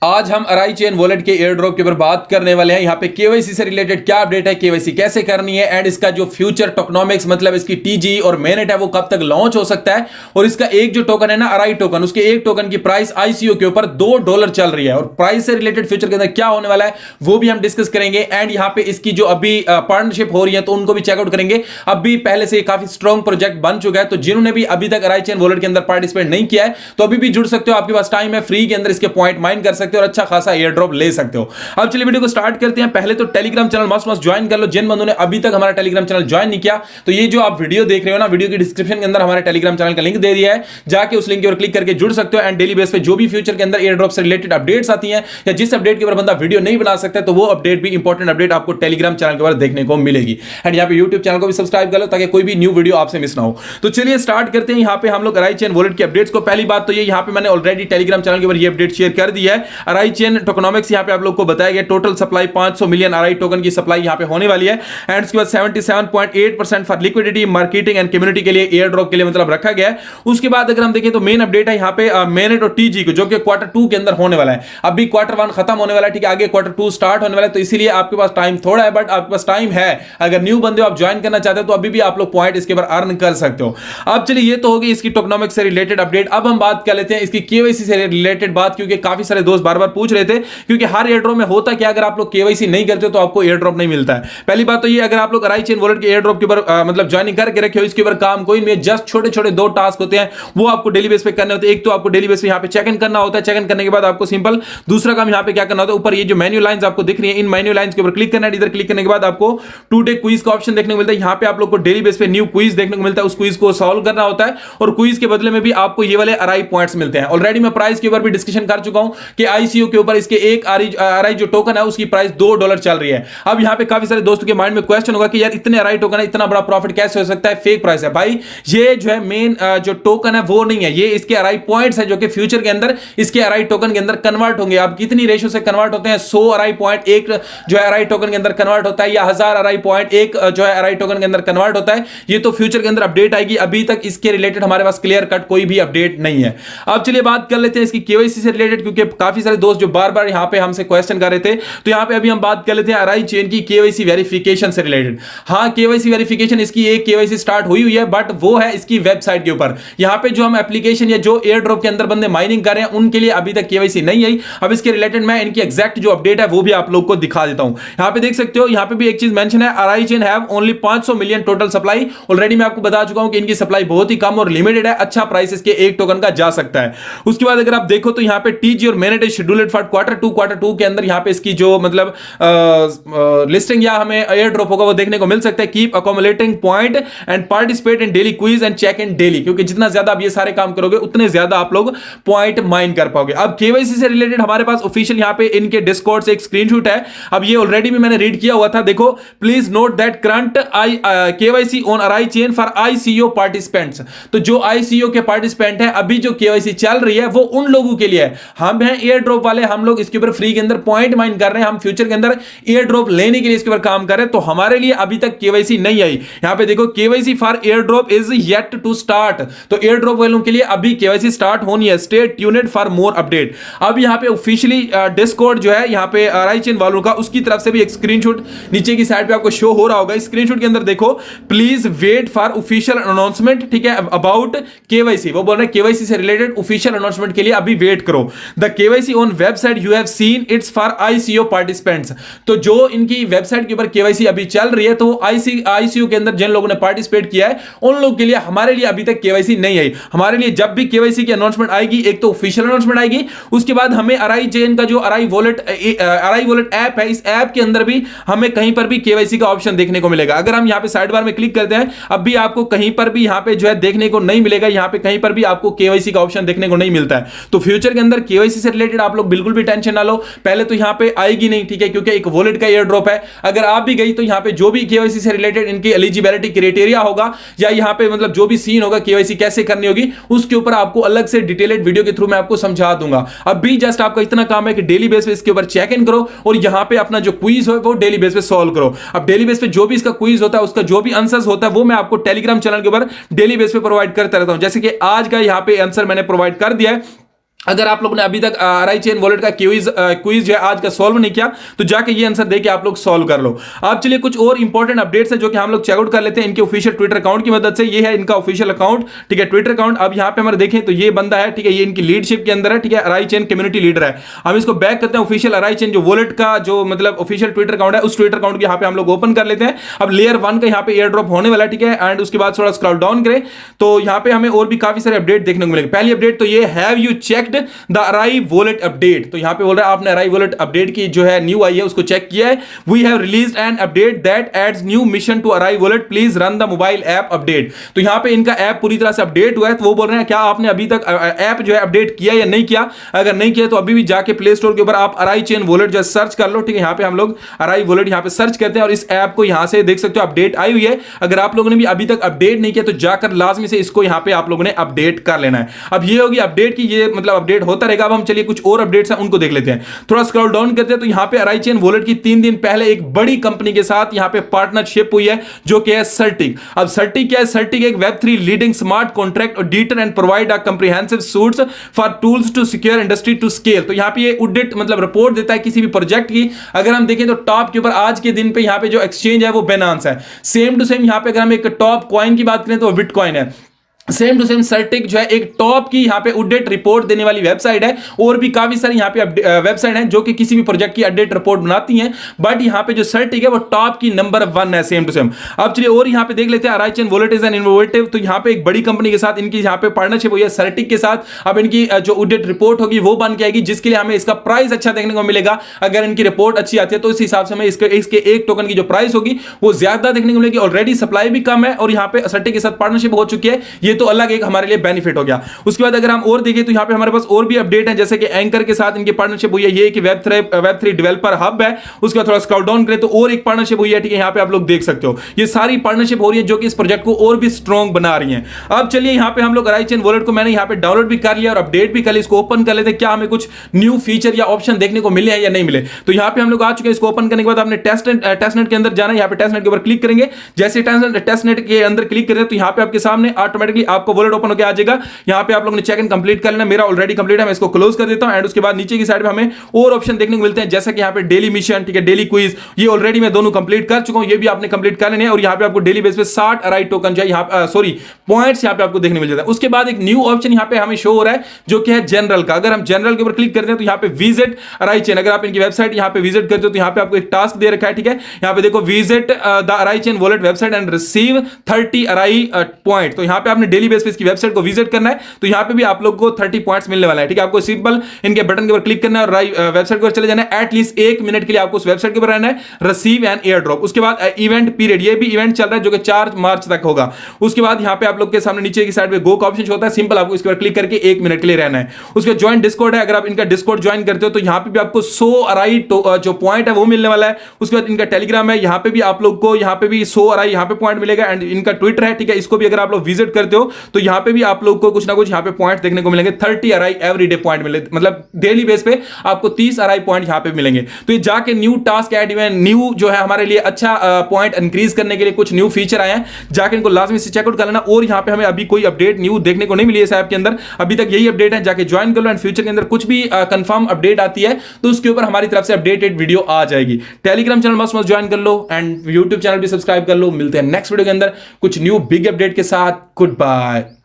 आज हम अराई chain wallet के एयर ड्रॉप के ऊपर बात करने वाले हैं। यहाँ पे केवाईसी से रिलेटेड क्या अपडेट है, केवाईसी कैसे करनी है एंड इसका जो फ्यूचर टोकनॉमिक्स मतलब इसकी टीजी और मेनेट है वो कब तक लॉन्च हो सकता है, और इसका एक जो टोकन है ना अराई टोकन, उसके एक टोकन की प्राइस आईसीओ के ऊपर $2 चल रही है और प्राइस से रिलेटेड फ्यूचर के अंदर क्या होने वाला है वो भी हम डिस्कस करेंगे। एंड यहाँ पे इसकी जो अभी पार्टनरशिप हो रही है तो उनको भी चेकआउट करेंगे। अभी पहले से काफी स्ट्रॉन्ग प्रोजेक्ट बन चुका है, तो जिन्होंने भी अभी तक अराई चेन वॉलेट के अंदर पार्टिसिपेट नहीं किया है तो अभी भी जुड़ सकते हो, आपके पास टाइम है, फ्री के अंदर इसके पॉइंट माइन कर सकते हो और अच्छा खासा एयर ड्रॉप ले सकते हो। अब चलिए वीडियो को स्टार्ट करते हैं। पहले तो टेलीग्राम चैनल मस्ट ज्वाइन कर लो। जिन बंदों ने अभी तक हमारा टेलीग्राम चैनल ज्वाइन नहीं किया तो ये जो आप वीडियो देख रहे हो ना, वीडियो की डिस्क्रिप्शन के अंदर हमारे टेलीग्राम चैनल का लिंक दे दिया है, जाके उस लिंक पर क्लिक करके जुड़ सकते हो। एंड डेली बेस पे जो भी फ्यूचर के अंदर एयर ड्रॉप से रिलेटेड अपडेट्स आती हैं या जिस अपडेट के ऊपर बंदा वीडियो नहीं बना सकता तो वो अपडेट भी इंपॉर्टेंट अपडेट आपको टेलीग्राम चैनल के ऊपर देखने को मिलेगी। एंड यहाँ पे यूट्यूब चैनल को भी सब्सक्राइब कर लो ताकि कोई भी न्यू वीडियो आपसे मिस ना हो। तो चलिए स्टार्ट करते हैं। यहाँ पे हम लोग अराई चेन वॉलेट के अपडेट्स को, पहली बात तो ये यहाँ पे मैंने ऑलरेडी टेलीग्राम चैनल के ऊपर ये अपडेट शेयर कर दिया है। अराई चेन टोकनॉमिक्स यहाँ पे आप लोग को बताया गया, टोटल सप्लाई 500 मिलियन अराई टोकन की सप्लाई यहाँ पे होने वाली है। एंड उसके बाद 77.8% for liquidity marketing and community के लिए एयर ड्रॉप के लिए मतलब रखा गया है। उसके बाद अगर हम देखें तो मेन अपडेट है यहाँ पे मेनेट और टीजी को, जो कि Q2 के अंदर होने वाला है। अभी Q1 खत्म होने वाला है, ठीक है, आगे Q2 स्टार्ट होने वाला है, तो इसीलिए आपके पास टाइम थोड़ा है, बट आपके पास टाइम है। अगर न्यू बंदे आप ज्वाइन करना चाहते हो तो अभी भी आप लोग पॉइंट इसके ऊपर अर्न कर सकते हो। अब चलिए ये तो होगी इसकी टोकनॉमिक्स से रिलेटेड अपडेट। अब हम बात कर लेते हैं इसकी केवाईसी से रिलेटेड बात, क्योंकि काफी सारे दोस्त बार बार पूछ रहे थे, क्योंकि हर एयर ड्रॉप में होता क्या, अगर आप लोग केवाईसी नहीं करते तो आपको एयर ड्रॉप नहीं मिलता है। पहली बात तो ये, अगर आप लोग अराई चेन वॉलेट के एयर ड्रॉप के ऊपर मतलब ज्वाइनिंग करके रखे हो, इसके ऊपर काम कोई नहीं है, जस्ट छोटे छोटे 2 टास्क होते हैं, वो आपको डेली बेस पे करने होते हैं। एक तो आपको डेली बेस पे यहाँ पे चेक इन करना होता है, चेक इन करने के बाद आपको सिंपल दूसरा काम यहाँ पे क्या करना होता है, ऊपर ये जो मेन्यू लाइंस आपको दिख रही है, इन मेन्यू लाइंस के ऊपर क्लिक करना है। इधर क्लिक करने के बाद आपको टुडे क्विज का ऑप्शन देखने को मिलता है। यहाँ पे आप लोग को डेली बेस पे न्यू क्विज देखने को मिलता है, उस क्विज को सॉल्व करना होता है और क्विज के बदले में भी आपको ये वाले अराई पॉइंट्स मिलते हैं। ऑलरेडी मैं प्राइस के ऊपर भी डिस्कशन कर चुका हूं कि आईसीओ के ऊपर इसके एक अराई जो टोकन है उसकी प्राइस $2 चल रही है। अब यहाँ पे काफी सारे दोस्तों के माइंड में क्वेश्चन होगा कि यार इतने अराई टोकन है, इतना बड़ा प्रॉफिट कैसे हो सकता है, फेक प्राइस है। भाई ये जो है मेन जो टोकन है वो नहीं है, ये इसके अराई पॉइंट्स है जो कि फ्यूचर के अंदर इसके अराई टोकन के अंदर कन्वर्ट होंगे। अब कितनी रेशियो से कन्वर्ट होते हैं, 100 अराई पॉइंट एक जो है अराई टोकन के अंदर कन्वर्ट होता है या 1000 अराई पॉइंट एक जो है अराई टोकन के अंदर कन्वर्ट होता है, ये तो फ्यूचर के अंदर अपडेट आएगी। अभी तक इसके रिलेटेड हमारे पास क्लियर कट कोई भी अपडेट नहीं है। अब चलिए बात कर लेते हैं इसकी केवाईसी से रिलेटेड, क्योंकि काफी सारे दोस्त जो बार बार यहां पे हमसे क्वेश्चन कर रहे थे, तो यहां पे अभी हम बात कर लेते हैं अराई चेन की केवाईसी वेरिफिकेशन से रिलेटेड। हां, केवाईसी वेरिफिकेशन इसकी एक केवाईसी स्टार्ट हुई है, बट वो है इसकी वेबसाइट के ऊपर। यहां पे जो हम एप्लीकेशन या जो एयर ड्रॉप के अंदर बंदे माइनिंग कर रहे हैं उनके लिए अभी तक केवाईसी नहीं आई। अब इसके रिलेटेड मैं इनकी एग्जैक्ट जो अपडेट है वो भी आप लोग को दिखा देता हूं। यहां पे देख सकते हो, यहां पे भी एक चीज मेंशन है, Arai chain have only 500 million total supply. Already मैं आपको बता चुका हूं कि इनकी सप्लाई बहुत ही कम और लिमिटेड है, अच्छा प्राइस इसके एक टोकन का जा सकता है। उसके बाद अगर आप देखो तो यहां पे टीजी और mainnet is scheduled for Q2 के अंदर यहां पे इसकी जो मतलब लिस्टिंग या हमें एयर ड्रॉप होगा वो देखने को मिल सकता है। Keep accumulating point and participate in daily quiz and check in daily, क्योंकि जितना ज्यादा आप ये सारे काम करोगे उतने ज्यादा आप लोग पॉइंट माइन कर पाओगे। अब केवाईसी से रिलेटेड हमारे पास ऑफिशियल यहां पे इनके डिस्कॉर्ड से एक स्क्रीनशॉट है। अब ये ऑलरेडी भी मैंने रीड किया हुआ था, देखो, please note that current KYC on Arai chain for ICO participants. तो जो आईसीओ के पार्टिसिपेंट हैं, अभी जो केवाईसी चल रही है वो उन लोगों के लिए है। हम हैं एयर ड्रॉप वाले, हम लोग इसके ऊपर फ्री के अंदर पॉइंट माइन कर रहे हैं, हम फ्यूचर के अंदर एयर ड्रॉप लेने के लिए इसके ऊपर काम कर रहे हैं, तो हमारे लिए अभी तक केवाईसी नहीं आई। यहां पे देखो, KYC for air drop is yet to start, तो एयर ड्रॉप वालों के लिए अभी केवाईसी स्टार्ट होनी है। Stay tuned for more update. अब यहां पे ऑफिशियली डिस्कॉर्ड जो है यहां पे अराई चेन वालों का, उसकी तरफ से भी एक स्क्रीनशॉट नीचे की साइड पे आपको शो हो रहा होगा। इस स्क्रीनशॉट के अंदर देखो, please wait for official announcement, ठीक है, अबाउट केवाईसी। वो बोल रहे हैं केवाईसी से रिलेटेड ऑफिशियल अनाउंसमेंट के लिए अभी वेट करो। The KYC on website you have seen it's for ICO participants. तो जो इनकी वेबसाइट के ऊपर केवाईसी अभी चल रही है, तो आईसीओ के अंदर जिन लोगों ने पार्टिसिपेट किया है उन लोगों के लिए, हमारे लिए अभी तक केवाईसी नहीं आई। हमारे लिए जब भी केवाईसी की अनाउंसमेंट आएगी, एक तो ऑफिशियल अनाउंसमेंट आएगी, उसके बाद हमें अराई चेन का जो अराई वॉलेट ऐप है, इस ऐप के अंदर भी हमें कहीं पर भी केवाईसी का ऑप्शन देखने को मिलेगा। अगर हम यहां पे साइड बार में क्लिक करते हैं, अब भी आपको कहीं पर भी यहां पे जो है देखने को नहीं मिलेगा, यहां पे कहीं पर भी आपको केवाईसी का ऑप्शन देखने को नहीं मिलता है। तो फ्यूचर के अंदर केवाईसी से रिलेटेड आप लोग बिल्कुल भी टेंशन ना लो, पहले तो यहां पे आएगी नहीं, ठीक है, क्योंकि एक वॉलेट का एयर ड्रॉप है। अगर आप भी गई तो यहां पे जो भी केवाईसी से रिलेटेड इनकी एलिजिबिलिटी क्राइटेरिया होगा या यहां पे मतलब जो भी सीन होगा केवाईसी कैसे करनी होगी, उसके ऊपर आपको अलग से डिटेल्ड वीडियो के थ्रू मैं आपको समझा दूंगा। अब भी जस्ट आपका इतना काम है कि डेली बेस पे इसके ऊपर चेक इन करो और यहां पे अपना जो क्विज हो वो डेली बेस पे सॉल्व करो। अब डेली बेस पे जो भी इसका क्विज होता है, उसका जो भी आंसर्स होता है, वो मैं आपको टेलीग्राम चैनल के ऊपर डेली बेस पे प्रोवाइड करता रहता हूं। जैसे कि आज का यहां पे आंसर मैंने प्रोवाइड कर दिया है, अगर आप लोगों ने अभी तक आरआई चेन वॉलेट का क्विज जो है आज का सॉल्व नहीं किया तो जाके ये आंसर देके आप लोग सॉल्व कर लो। अब चलिए कुछ और इंपॉर्टेंट अपडेट्स है जो कि हम लोग चेकआउट कर लेते हैं इनके ऑफिशियल ट्विटर अकाउंट की मदद से। ये है इनका ऑफिशियल अकाउंट, ठीक है, ट्विटर अकाउंट। अब यहाँ पे हमारे देखें तो ये बंदा है, ठीक है, ये इनकी लीडरशिप के अंदर है, ठीक है, आरआई चेन कम्युनिटी लीडर है। हम इसको बैक करते हैं ऑफिशियल आरआई चेन जो वॉलेट का जो मतलब ऑफिशियल ट्विटर अकाउंट है, उस ट्विटर अकाउंट को यहाँ पे हम लोग ओपन कर लेते हैं। अब लेयर 1 का यहाँ पे एयर ड्रॉप होने वाला है, ठीक है, एंड उसके बाद थोड़ा स्क्रॉल डाउन करें तो यहाँ पे हमें और भी काफी सारे अपडेट देखने को मिलेंगे। पहली अपडेट तो ये, have you checked the RI wallet update. तो यहां पे बोल रहा है आपने आरआई वॉलेट अपडेट की जो है न्यू आई है उसको चेक किया है। We have released an update that adds new mission to RI wallet, please run the mobile app update. तो यहां पे इनका ऐप पूरी तरह से अपडेट हुआ है। तो वो बोल रहे हैं क्या आपने अभी तक ऐप जो है अपडेट किया या नहीं किया। अगर नहीं किया तो अभी भी जाके प्ले स्टोर के ऊपर आप आरआई चेन वॉलेट जो सर्च कर लो, ठीक है। यहां पे हम लोग आरआई वॉलेट यहां पे सर्च करते हैं और इस ऐप को यहां से देख सकते हो अपडेट आई हुई है। अगर आप लोगों ने भी अभी तक अपडेट नहीं किया तो जाकर लाजमी से इसको यहां पे आप लोगों ने अपडेट कर लेना है। अब ये होगी अपडेट की, ये मतलब अपडेट होता रहेगा। अब हम चलिए कुछ और अपडेट्स हैं उनको देख लेते हैं। थोड़ा स्क्रॉल डाउन करते हैं तो यहां पे आरआई चेन वॉलेट की 3 दिन पहले एक बड़ी कंपनी के साथ यहां पे पार्टनरशिप हुई है जो कि है सर्टिक। अब सर्टिक क्या है? सर्टिक एक Web3 leading smart contract auditor and provide a comprehensive suites for tools to secure industry to scale. तो यहां पे ये ऑडिट मतलब रिपोर्ट देता है किसी भी प्रोजेक्ट की। अगर हम देखें तो टॉप के ऊपर आज के दिन पे यहां पे जो एक्सचेंज है वो बाइनेंस है। सेम टू सेम यहां पे अगर हम एक टॉप कॉइन की बात करें तो बिटकॉइन है। सेम टू सेम सर्टिक जो है एक टॉप की यहां पे अपडेट रिपोर्ट देने वाली वेबसाइट है। और भी काफी सारी यहां पे वेबसाइट हैं जो कि किसी भी प्रोजेक्ट की अपडेट रिपोर्ट बनाती हैं, बट यहां पे जो सर्टिक है वो टॉप की नंबर 1 है, सेम टू सेम। अब चलिए और यहां पे देख लेते हैं RI chain wallet is an innovative. तो यहां पे एक बड़ी कंपनी के साथ इनकी यहां पे पार्टनरशिप हुई है सर्टिक के साथ। अब इनकी जो अपडेट रिपोर्ट होगी वो बन के आएगी जिसके लिए हमें इसका प्राइस अच्छा देखने को मिलेगा। अगर इनकी रिपोर्ट अच्छी आती है तो इस हिसाब से हमें इसके एक टोकन की जो प्राइस होगी वो ज्यादा देखने को मिलेगी। ऑलरेडी सप्लाई भी कम है और यहां पे सर्टिक के साथ पार्टनरशिप हो चुकी है, ये तो अलग एक हमारे लिए बेनिफिट हो गया। उसके बाद अगर हम और देखें तो यहां पे हमारे पास और भी अपडेट है, जैसे कि एंकर के साथ इनकी पार्टनरशिप हुई है, ये कि वेब3 डेवलपर हब है। उसके बाद थोड़ा स्क्रॉल डाउन करें तो और एक पार्टनरशिप हुई है, ठीक है, यहां पे आप लोग देख सकते हो। ये सारी पार्टनरशिप हो रही है जो कि इस प्रोजेक्ट को और भी स्ट्रांग बना रही है। अब चलिए यहां पे हम लोग आरआई चेन वॉलेट को मैंने यहां पे डाउनलोड भी कर लिया और अपडेट भी कर लिया। इसको ओपन कर लेते हैं, क्या हमें कुछ न्यू फीचर या ऑप्शन देखने को मिले हैं या नहीं मिले। तो यहां पे हम लोग आ चुके हैं। इसको ओपन करने के बाद आपने टेस्टनेट के अंदर जाना है। यहां पे टेस्टनेट के ऊपर क्लिक करेंगे। जैसे टेस्टनेट के अंदर क्लिक करें तो यहां पे आपके सामने ऑटोमेटिकली आपको वॉलेट ओपन होकर आ जाएगा। यहां पे आप लोगों ने चेक इन कंप्लीट कर लेना। मेरा ऑलरेडी कंप्लीट है, मैं इसको क्लोज कर देता हूं। एंड उसके बाद नीचे की साइड में हमें और ऑप्शन देखने को मिलते हैं, जैसे कि यहां पे डेली मिशन, ठीक है, डेली क्विज, ये ऑलरेडी मैं दोनों कंप्लीट कर चुका हूं, ये भी आपने कंप्लीट कर लेने हैं। और यहां पे आपको डेली बेस पे 60 आरआई टोकन जो है यहां सॉरी पॉइंट्स यहां पे आपको देखने मिल जाता है। उसके बाद एक न्यू ऑप्शन यहां पे हमें शो हो रहा है जो कि है जनरल का। अगर हम जनरल के ऊपर क्लिक करते हैं तो यहां पे विजिट आरआई चेन, अगर आप इनकी वेबसाइट यहां पे विजिट करते हो तो यहां पे आपको एक टास्क दे रखा है, ठीक है। यहां पे देखो visit the RI chain wallet website and receive 30 RI point. तो यहां पे आपने डेली बेस पे इसकी वेबसाइट को विजिट करना है। तो यहां पे भी आप लोग को 30 पॉइंट्स मिलने वाला है, ठीक है। आपको सिंपल इनके बटन के ऊपर क्लिक करना है और वेबसाइट पर चले जाना है। एटलीस्ट 1 मिनट के लिए आपको उस वेबसाइट के ऊपर रहना है। Receive and air drop. उसके बाद इवेंट पीरियड, ये भी इवेंट चल रहा है जो कि 4 मार्च तक होगा। उसके बाद यहां पे आप लोग के सामने नीचे की साइड पे गो का ऑप्शन होता है, सिंपल आपको इसके ऊपर क्लिक करके 1 मिनट के लिए रहना है। उसके बाद ज्वाइन डिस्कॉर्ड है, अगर आप इनका डिस्कॉर्ड ज्वाइन करते हो तो यहां पे भी आपको 100 आरआई जो पॉइंट है वो मिलने वाला है। उसके बाद इनका टेलीग्राम है, यहां पे भी आप लोग को यहां पे भी 100 आरआई यहां पे पॉइंट मिलेगा। एंड इनका ट्विटर है, ठीक है, इसको भी अगर आप लोग विजिट करते हो तो यहां पे भी आप लोग को कुछ ना कुछ यहां पे पॉइंट देखने को मिलेंगे। 30 आरआई एवरीडे पॉइंट मिले, मतलब डेली बेस पे आपको 30 आरआई पॉइंट यहां पे मिलेंगे। तो ये जाके new task add event new जो है हमारे लिए अच्छा पॉइंट इंक्रीज करने के लिए कुछ न्यू फीचर आए हैं, जाके इनको लाजमी से चेकआउट कर लेना। और यहां पे हमें अभी कोई अपडेट न्यू देखने को नहीं मिली है इस ऐप के अंदर, अभी तक यही अपडेट है, जाके ज्वाइन कर लो। एंड फ्यूचर के अंदर कुछ भी कंफर्म अपडेट आती है तो उसके ऊपर हमारी तरफ से अपडेटेड वीडियो आ जाएगी। टेलीग्राम चैनल मस्ट ज्वाइन कर लो एंड यूट्यूब चैनल भी सब्सक्राइब कर लो। मिलते हैं नेक्स्ट वीडियो के अंदर कुछ न्यू बिग अपडेट के साथ। Good bye.